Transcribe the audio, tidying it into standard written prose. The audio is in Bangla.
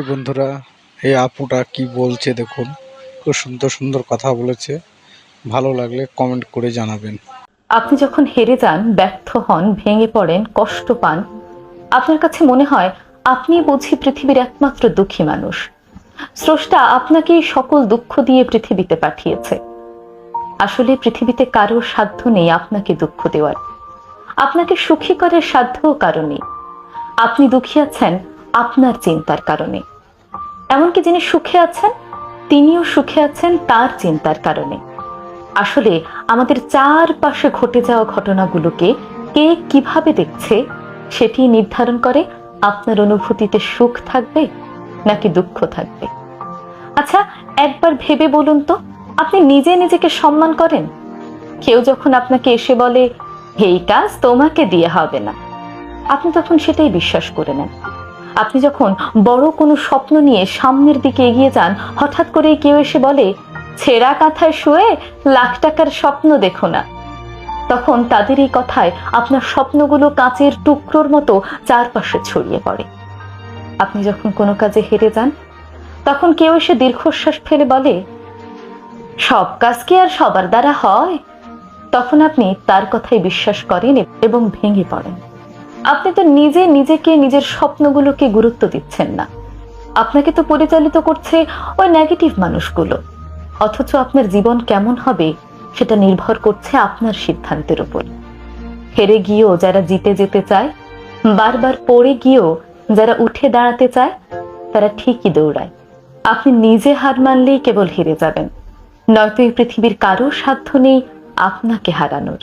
এই বন্ধুরা, এই আপুটা কি বলছে দেখুন। খুব সুন্দর সুন্দর কথা বলেছে। ভালো লাগলে কমেন্ট করে জানাবেন। আপনি যখন হেরে যান, ব্যর্থ হন, ভেঙে পড়েন, কষ্ট পান, আপনার কাছে মনে হয় আপনি বুঝি পৃথিবীর একমাত্র দুঃখী মানুষ। স্রষ্টা আপনাকে সকল দুঃখ দিয়ে পৃথিবীতে পাঠিয়েছে। আসলে পৃথিবীতে কারোর সাধ্য নেই আপনাকে দুঃখ দেওয়ার, আপনাকে সুখী করার সাধ্যও কারো নেই। আপনি দুঃখী আছেন আপনার চিন্তার কারণে। এমনকি যিনি সুখে আছেন তিনিও সুখে আছেন তার চিন্তার কারণে। আসলে আমাদের চারপাশে ঘটে যাওয়া ঘটনাগুলোকে কে কিভাবে দেখছে সেটি নির্ধারণ করে আপনার অনুভূতিতে সুখ থাকবে নাকি দুঃখ থাকবে। আচ্ছা, একবার ভেবে বলুন তো, আপনি নিজে নিজেকে সম্মান করেন? কেউ যখন আপনাকে এসে বলে এই কাজ তোমাকে দিয়ে হবে না, আপনি তখন সেটাই বিশ্বাস করে নেন। আপনি যখন বড় কোনো স্বপ্ন নিয়ে সামনের দিকে এগিয়ে যান, হঠাৎ করে কেউ এসে বলে ছেঁড়া কাঁথায় শুয়ে লাখ টাকার স্বপ্ন দেখো না, তখন তাদের এই কথায় আপনার স্বপ্নগুলো কাঁচের টুকরোর মতো চারপাশে ছড়িয়ে পড়ে। আপনি যখন কোনো কাজে হেরে যান, তখন কেউ এসে দীর্ঘশ্বাস ফেলে বলে সব কাজ কি আর সবার দ্বারা হয়, তখন আপনি তার কথাই বিশ্বাস করেন এবং ভেঙে পড়েন। আপনি তো নিজে নিজেকে, নিজের স্বপ্নগুলোকে গুরুত্ব দিচ্ছেন না। আপনাকে তো পরিচালিত করছে ওই নেগেটিভ মানুষগুলো। অথচ আপনার জীবন কেমন হবে সেটা নির্ভর করছে আপনার সিদ্ধান্তের উপর। হেরে গিয়েও যারা জিতে যেতে চায়, বারবার পড়ে গিয়েও যারা উঠে দাঁড়াতে চায়, তারা ঠিকই দৌড়ায়। আপনি নিজে হার মানলেই কেবল হেরে যাবেন, নয়তো এই পৃথিবীর কারো সাধ্য নেই আপনাকে হারানোর।